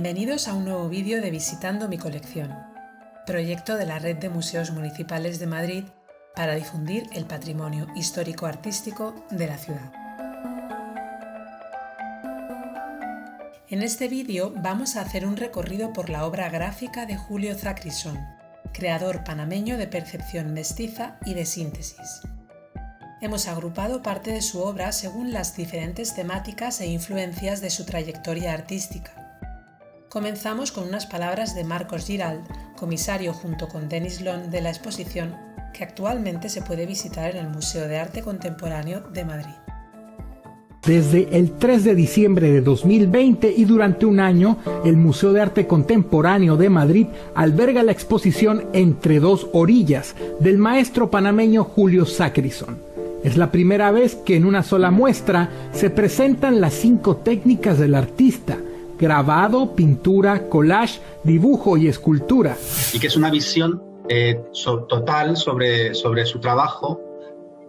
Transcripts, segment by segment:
Bienvenidos a un nuevo vídeo de Visitando mi colección, proyecto de la Red de Museos Municipales de Madrid para difundir el patrimonio histórico-artístico de la ciudad. En este vídeo vamos a hacer un recorrido por la obra gráfica de Julio Zachrisson, creador panameño de percepción mestiza y de síntesis. Hemos agrupado parte de su obra según las diferentes temáticas e influencias de su trayectoria artística. Comenzamos con unas palabras de Marcos Giralt, comisario junto con Denis Long de la exposición, que actualmente se puede visitar en el Museo de Arte Contemporáneo de Madrid. Desde el 3 de diciembre de 2020 y durante un año, el Museo de Arte Contemporáneo de Madrid alberga la exposición Entre dos orillas del maestro panameño Julio Zachrisson. Es la primera vez que en una sola muestra se presentan las 5 técnicas del artista: grabado, pintura, collage, dibujo y escultura. Y que es una visión total sobre su trabajo,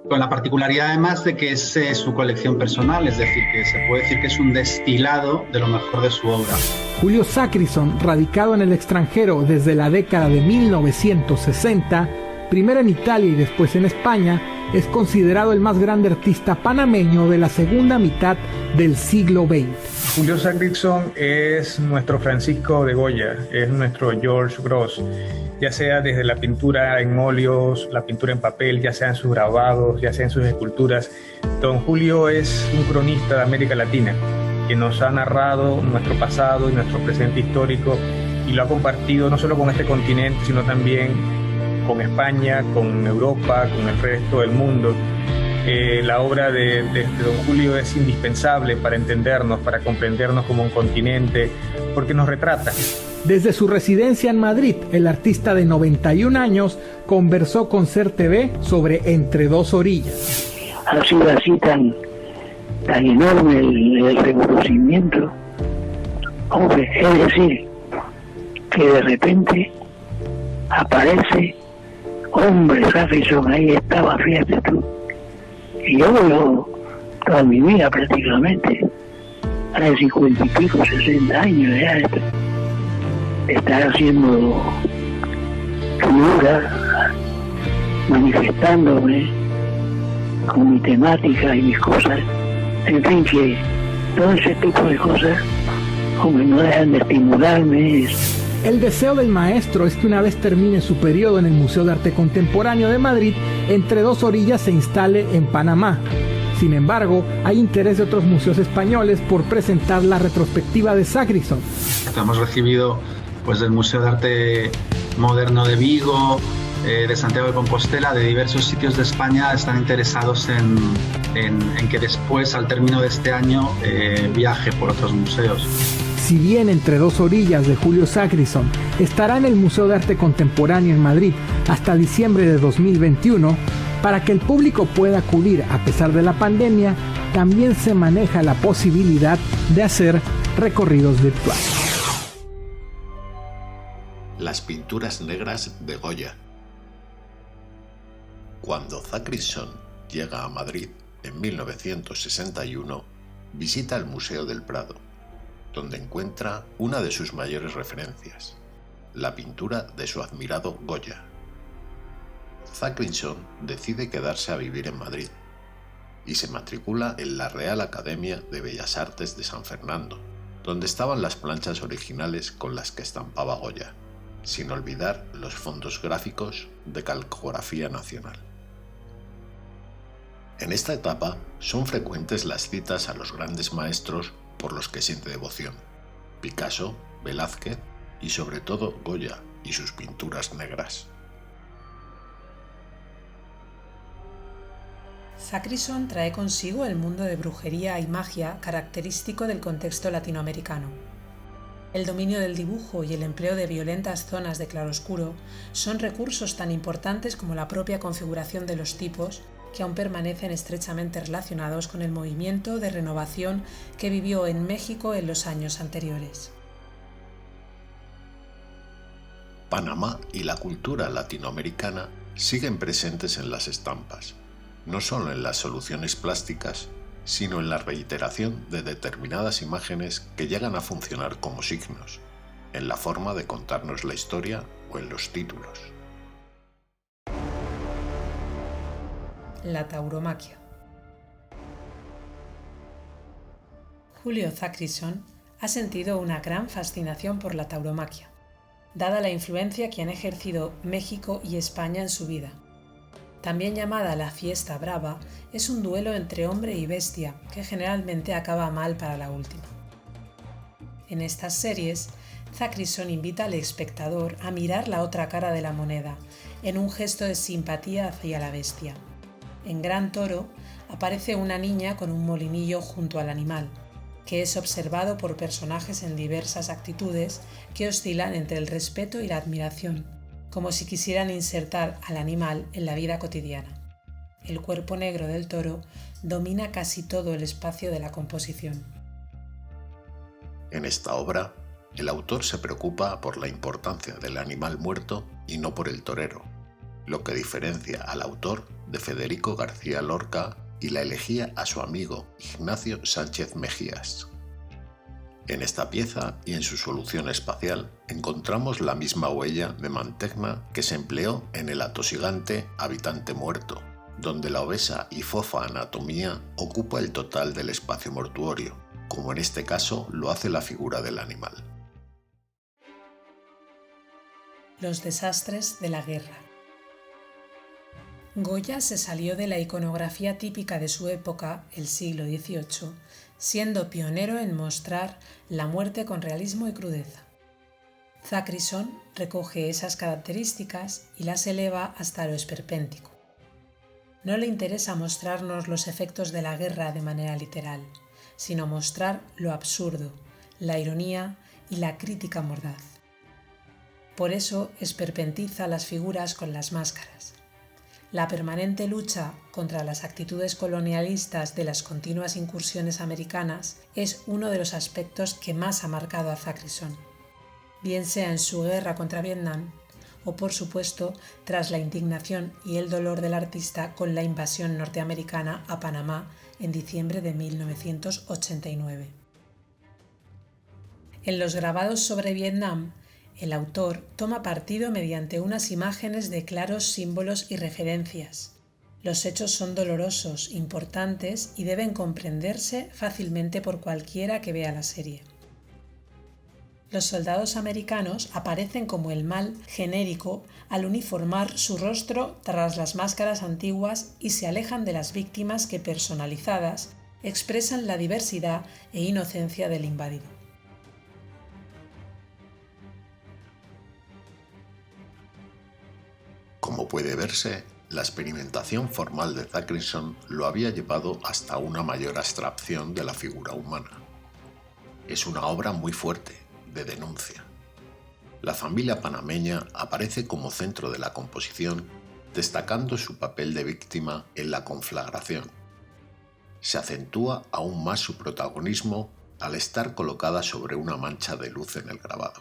con la particularidad además de que es su colección personal, es decir, que se puede decir que es un destilado de lo mejor de su obra. Julio Zachrisson, radicado en el extranjero desde la década de 1960, primero en Italia y después en España, es considerado el más grande artista panameño de la segunda mitad del siglo XX. Julio Zachrisson es nuestro Francisco de Goya, es nuestro George Grosz, ya sea desde la pintura en óleos, la pintura en papel, ya sea en sus grabados, ya sea en sus esculturas. Don Julio es un cronista de América Latina que nos ha narrado nuestro pasado y nuestro presente histórico y lo ha compartido no solo con este continente, sino también con España, con Europa, con el resto del mundo. La obra de Don Julio es indispensable para entendernos, para comprendernos como un continente, porque nos retrata. Desde su residencia en Madrid, el artista de 91 años conversó con SER TV sobre Entre dos orillas. Ha sido así tan enorme el reconocimiento. Hombre, es decir, que de repente aparece, hombre, Zachrisson, ahí estaba, fíjate tú. Y yo toda mi vida prácticamente, hace 50 y pico, 60 años ya, estar haciendo figura, manifestándome con mi temática y mis cosas. En fin, que todo ese tipo de cosas, hombre, no dejan de estimularme. El deseo del maestro es que una vez termine su periodo en el Museo de Arte Contemporáneo de Madrid, Entre dos orillas se instale en Panamá. Sin embargo, hay interés de otros museos españoles por presentar la retrospectiva de Zachrisson. Hemos recibido del Museo de Arte Moderno de Vigo, de Santiago de Compostela, de diversos sitios de España. Están interesados en que después, al término de este año, viaje por otros museos. Si bien Entre dos orillas de Julio Zachrisson estará en el Museo de Arte Contemporáneo en Madrid hasta diciembre de 2021, para que el público pueda acudir a pesar de la pandemia, también se maneja la posibilidad de hacer recorridos virtuales. Las pinturas negras de Goya. Cuando Zachrisson llega a Madrid en 1961, visita el Museo del Prado, donde encuentra una de sus mayores referencias, la pintura de su admirado Goya. Zachrisson decide quedarse a vivir en Madrid y se matricula en la Real Academia de Bellas Artes de San Fernando, donde estaban las planchas originales con las que estampaba Goya, sin olvidar los fondos gráficos de Calcografía Nacional. En esta etapa son frecuentes las citas a los grandes maestros por los que siente devoción: Picasso, Velázquez y sobre todo Goya y sus pinturas negras. Zachrisson trae consigo el mundo de brujería y magia característico del contexto latinoamericano. El dominio del dibujo y el empleo de violentas zonas de claroscuro son recursos tan importantes como la propia configuración de los tipos, que aún permanecen estrechamente relacionados con el movimiento de renovación que vivió en México en los años anteriores. Panamá y la cultura latinoamericana siguen presentes en las estampas, no solo en las soluciones plásticas, sino en la reiteración de determinadas imágenes que llegan a funcionar como signos, en la forma de contarnos la historia o en los títulos. La tauromaquia. Julio Zachrisson ha sentido una gran fascinación por la tauromaquia, dada la influencia que han ejercido México y España en su vida. También llamada la fiesta brava, es un duelo entre hombre y bestia que generalmente acaba mal para la última. En estas series, Zachrisson invita al espectador a mirar la otra cara de la moneda, en un gesto de simpatía hacia la bestia. En Gran Toro aparece una niña con un molinillo junto al animal, que es observado por personajes en diversas actitudes que oscilan entre el respeto y la admiración, como si quisieran insertar al animal en la vida cotidiana. El cuerpo negro del toro domina casi todo el espacio de la composición. En esta obra, el autor se preocupa por la importancia del animal muerto y no por el torero, lo que diferencia al autor de Federico García Lorca y la elegía a su amigo Ignacio Sánchez Mejías. En esta pieza y en su solución espacial encontramos la misma huella de Mantegna que se empleó en el atosigante Habitante muerto, donde la obesa y fofa anatomía ocupa el total del espacio mortuorio, como en este caso lo hace la figura del animal. Los desastres de la guerra. Goya se salió de la iconografía típica de su época, el siglo XVIII, siendo pionero en mostrar la muerte con realismo y crudeza. Zachrisson recoge esas características y las eleva hasta lo esperpéntico. No le interesa mostrarnos los efectos de la guerra de manera literal, sino mostrar lo absurdo, la ironía y la crítica mordaz. Por eso esperpentiza las figuras con las máscaras. La permanente lucha contra las actitudes colonialistas de las continuas incursiones americanas es uno de los aspectos que más ha marcado a Zachrisson, bien sea en su guerra contra Vietnam o, por supuesto, tras la indignación y el dolor del artista con la invasión norteamericana a Panamá en diciembre de 1989. En los grabados sobre Vietnam, el autor toma partido mediante unas imágenes de claros símbolos y referencias. Los hechos son dolorosos, importantes y deben comprenderse fácilmente por cualquiera que vea la serie. Los soldados americanos aparecen como el mal genérico al uniformar su rostro tras las máscaras antiguas y se alejan de las víctimas que, personalizadas, expresan la diversidad e inocencia del invadido. Como puede verse, la experimentación formal de Zachrisson lo había llevado hasta una mayor abstracción de la figura humana. Es una obra muy fuerte, de denuncia. La familia panameña aparece como centro de la composición, destacando su papel de víctima en la conflagración. Se acentúa aún más su protagonismo al estar colocada sobre una mancha de luz en el grabado.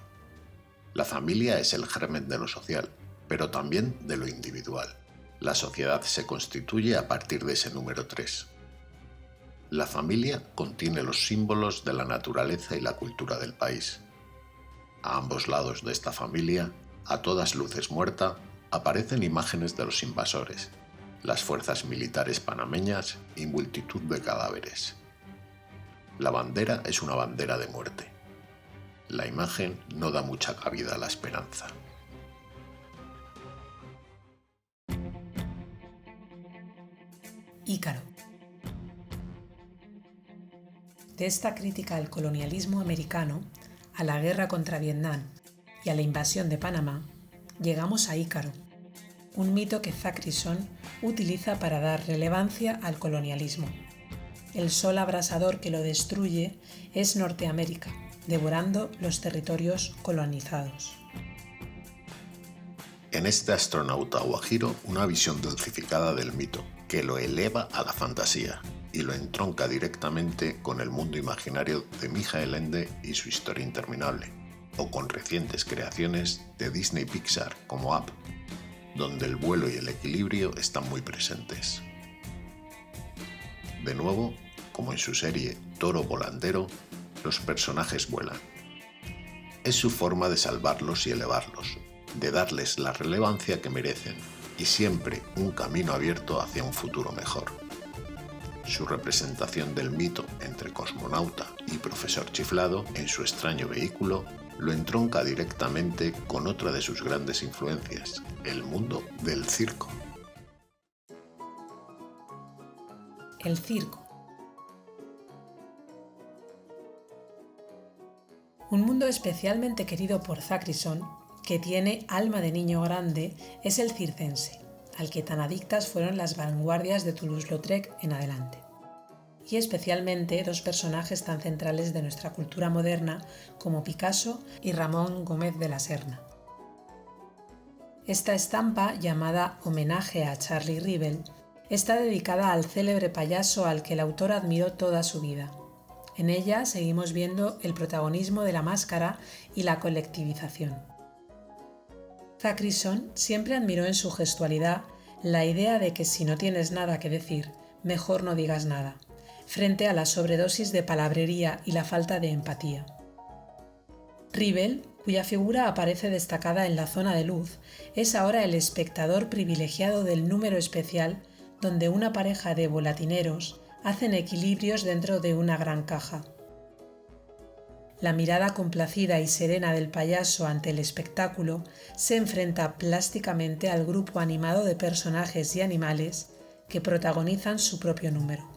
La familia es el germen de lo social, pero también de lo individual. La sociedad se constituye a partir de ese número 3. La familia contiene los símbolos de la naturaleza y la cultura del país. A ambos lados de esta familia, a todas luces muerta, aparecen imágenes de los invasores, las fuerzas militares panameñas y multitud de cadáveres. La bandera es una bandera de muerte. La imagen no da mucha cabida a la esperanza. Ícaro. De esta crítica al colonialismo americano, a la guerra contra Vietnam y a la invasión de Panamá, llegamos a Ícaro, un mito que Zachrisson utiliza para dar relevancia al colonialismo. El sol abrasador que lo destruye es Norteamérica, devorando los territorios colonizados. En este astronauta guajiro, una visión dulcificada del mito, que lo eleva a la fantasía y lo entronca directamente con el mundo imaginario de Mijael Ende y su historia interminable, o con recientes creaciones de Disney Pixar como Up, donde el vuelo y el equilibrio están muy presentes. De nuevo, como en su serie Toro Volandero, los personajes vuelan. Es su forma de salvarlos y elevarlos, de darles la relevancia que merecen y siempre un camino abierto hacia un futuro mejor. Su representación del mito entre cosmonauta y profesor chiflado en su extraño vehículo lo entronca directamente con otra de sus grandes influencias, el mundo del circo. El circo. Un mundo especialmente querido por Thakrisson, que tiene alma de niño grande, es el circense, al que tan adictas fueron las vanguardias de Toulouse-Lautrec en adelante. Y especialmente dos personajes tan centrales de nuestra cultura moderna como Picasso y Ramón Gómez de la Serna. Esta estampa, llamada Homenaje a Charlie Rivel, está dedicada al célebre payaso al que el autor admiró toda su vida. En ella seguimos viendo el protagonismo de la máscara y la colectivización. Thakrisson siempre admiró en su gestualidad la idea de que si no tienes nada que decir, mejor no digas nada, frente a la sobredosis de palabrería y la falta de empatía. Rivel, cuya figura aparece destacada en la zona de luz, es ahora el espectador privilegiado del número especial donde una pareja de volatineros hacen equilibrios dentro de una gran caja. La mirada complacida y serena del payaso ante el espectáculo se enfrenta plásticamente al grupo animado de personajes y animales que protagonizan su propio número,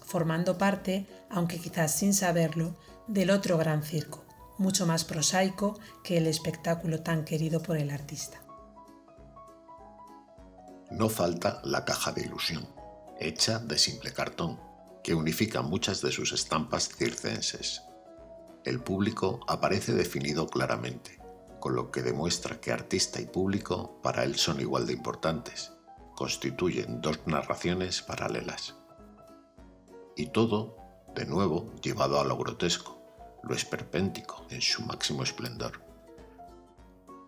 formando parte, aunque quizás sin saberlo, del otro gran circo, mucho más prosaico que el espectáculo tan querido por el artista. No falta la caja de ilusión, hecha de simple cartón, que unifica muchas de sus estampas circenses. El público aparece definido claramente, con lo que demuestra que artista y público para él son igual de importantes, constituyen dos narraciones paralelas. Y todo, de nuevo, llevado a lo grotesco, lo esperpéntico en su máximo esplendor.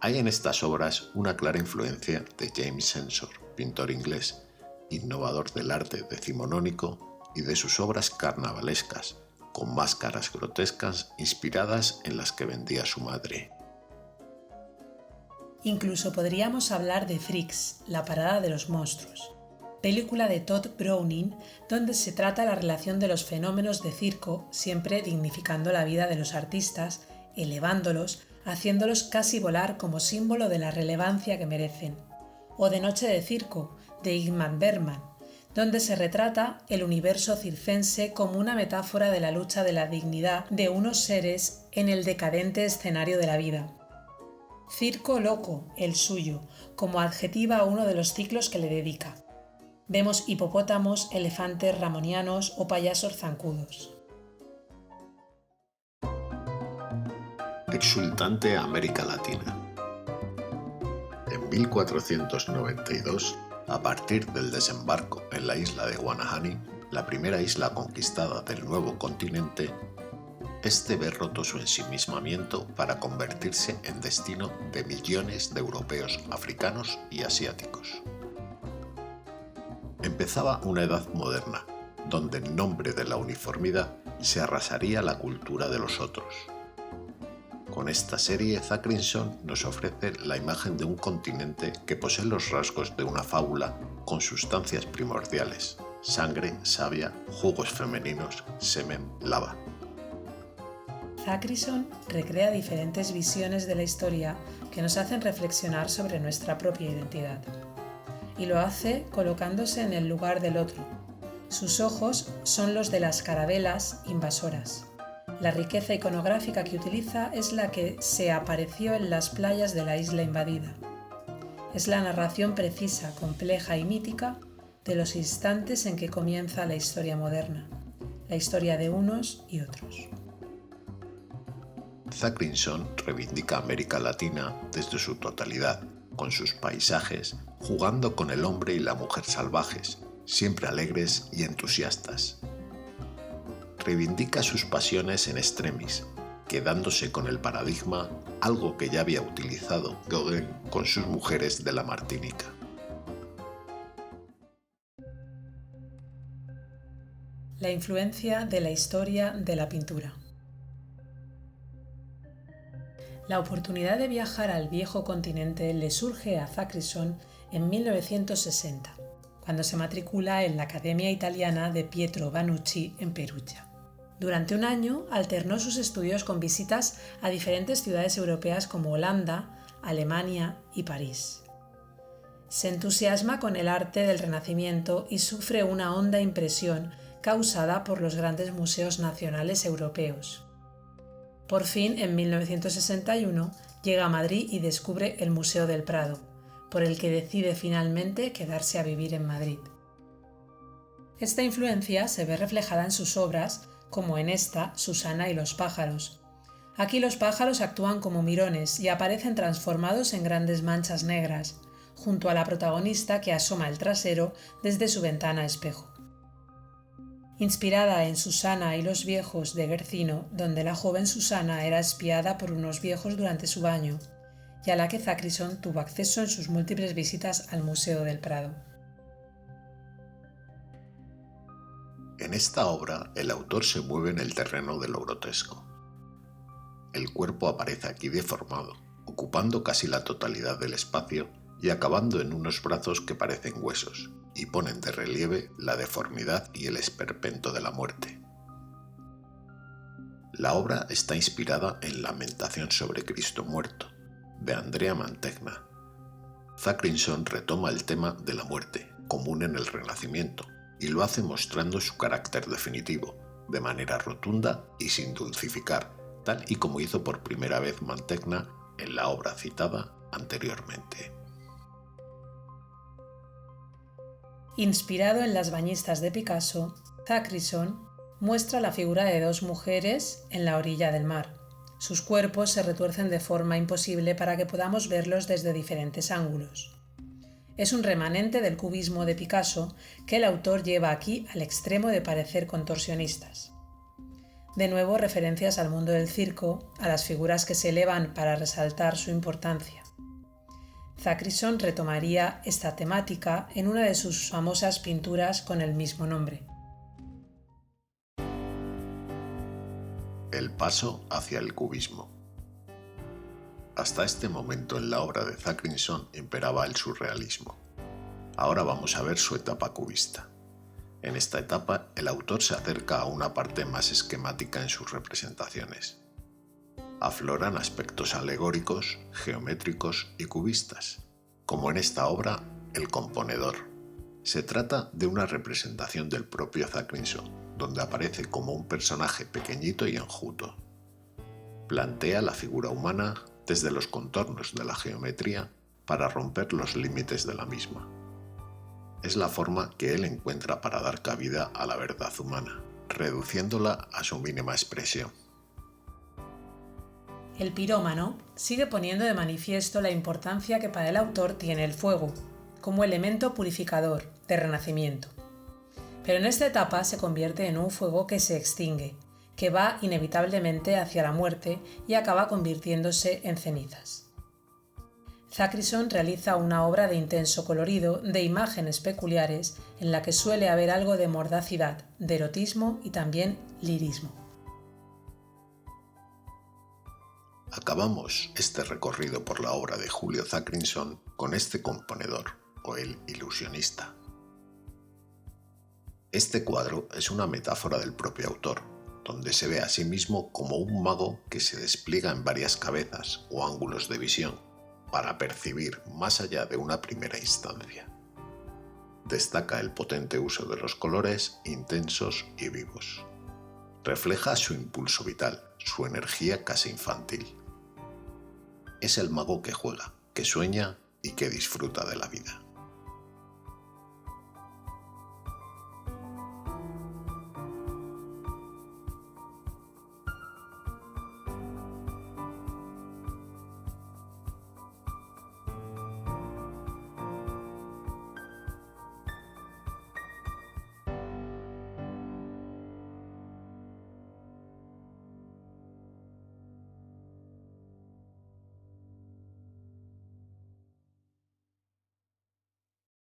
Hay en estas obras una clara influencia de James Ensor, pintor inglés, innovador del arte decimonónico, y de sus obras carnavalescas, con máscaras grotescas inspiradas en las que vendía su madre. Incluso podríamos hablar de Freaks, la parada de los monstruos, película de Todd Browning donde se trata la relación de los fenómenos de circo, siempre dignificando la vida de los artistas, elevándolos, haciéndolos casi volar como símbolo de la relevancia que merecen. O de Noche de Circo, de Ingmar Bergman, donde se retrata el universo circense como una metáfora de la lucha de la dignidad de unos seres en el decadente escenario de la vida. Circo loco, el suyo, como adjetiva a uno de los ciclos que le dedica. Vemos hipopótamos, elefantes ramonianos o payasos zancudos. Exultante América Latina. En 1492, a partir del desembarco en la isla de Guanahani, la primera isla conquistada del nuevo continente, este ve roto su ensimismamiento para convertirse en destino de millones de europeos, africanos y asiáticos. Empezaba una edad moderna, donde en nombre de la uniformidad se arrasaría la cultura de los otros. Con esta serie, Thakrisson nos ofrece la imagen de un continente que posee los rasgos de una fábula con sustancias primordiales: sangre, savia, jugos femeninos, semen, lava. Thakrisson recrea diferentes visiones de la historia que nos hacen reflexionar sobre nuestra propia identidad. Y lo hace colocándose en el lugar del otro. Sus ojos son los de las carabelas invasoras. La riqueza iconográfica que utiliza es la que se apareció en las playas de la isla invadida. Es la narración precisa, compleja y mítica de los instantes en que comienza la historia moderna, la historia de unos y otros. Thakrisson reivindica América Latina desde su totalidad, con sus paisajes, jugando con el hombre y la mujer salvajes, siempre alegres y entusiastas. Reivindica sus pasiones en extremis, quedándose con el paradigma, algo que ya había utilizado Gauguin con sus mujeres de la Martinica. La influencia de la historia de la pintura. La oportunidad de viajar al viejo continente le surge a Thakrisson en 1960, cuando se matricula en la Academia Italiana de Pietro Vanucci en Perugia. Durante un año alternó sus estudios con visitas a diferentes ciudades europeas como Holanda, Alemania y París. Se entusiasma con el arte del Renacimiento y sufre una honda impresión causada por los grandes museos nacionales europeos. Por fin, en 1961, llega a Madrid y descubre el Museo del Prado, por el que decide finalmente quedarse a vivir en Madrid. Esta influencia se ve reflejada en sus obras, como en esta, Susana y los pájaros. Aquí los pájaros actúan como mirones y aparecen transformados en grandes manchas negras, junto a la protagonista que asoma el trasero desde su ventana espejo. Inspirada en Susana y los viejos de Guercino, donde la joven Susana era espiada por unos viejos durante su baño, y a la que Thakrisson tuvo acceso en sus múltiples visitas al Museo del Prado. En esta obra, el autor se mueve en el terreno de lo grotesco. El cuerpo aparece aquí deformado, ocupando casi la totalidad del espacio y acabando en unos brazos que parecen huesos, y ponen de relieve la deformidad y el esperpento de la muerte. La obra está inspirada en Lamentación sobre Cristo muerto, de Andrea Mantegna. Thakrisson retoma el tema de la muerte, común en el Renacimiento, y lo hace mostrando su carácter definitivo, de manera rotunda y sin dulcificar, tal y como hizo por primera vez Mantegna en la obra citada anteriormente. Inspirado en Las bañistas de Picasso, Thakrisson muestra la figura de dos mujeres en la orilla del mar. Sus cuerpos se retuercen de forma imposible para que podamos verlos desde diferentes ángulos. Es un remanente del cubismo de Picasso que el autor lleva aquí al extremo de parecer contorsionistas. De nuevo, referencias al mundo del circo, a las figuras que se elevan para resaltar su importancia. Thakrisson retomaría esta temática en una de sus famosas pinturas con el mismo nombre. El paso hacia el cubismo. Hasta este momento en la obra de Thakrisson imperaba el surrealismo. Ahora vamos a ver su etapa cubista. En esta etapa, el autor se acerca a una parte más esquemática en sus representaciones. Afloran aspectos alegóricos, geométricos y cubistas, como en esta obra El componedor. Se trata de una representación del propio Thakrisson, donde aparece como un personaje pequeñito y enjuto. Plantea la figura humana desde los contornos de la geometría para romper los límites de la misma. Es la forma que él encuentra para dar cabida a la verdad humana, reduciéndola a su mínima expresión. El pirómano sigue poniendo de manifiesto la importancia que para el autor tiene el fuego, como elemento purificador de renacimiento. Pero en esta etapa se convierte en un fuego que se extingue, que va inevitablemente hacia la muerte y acaba convirtiéndose en cenizas. Thakrisson realiza una obra de intenso colorido, de imágenes peculiares, en la que suele haber algo de mordacidad, de erotismo y también lirismo. Acabamos este recorrido por la obra de Julio Thakrisson con este componedor, o el ilusionista. Este cuadro es una metáfora del propio autor, donde se ve a sí mismo como un mago que se despliega en varias cabezas o ángulos de visión para percibir más allá de una primera instancia. Destaca el potente uso de los colores intensos y vivos. Refleja su impulso vital, su energía casi infantil. Es el mago que juega, que sueña y que disfruta de la vida.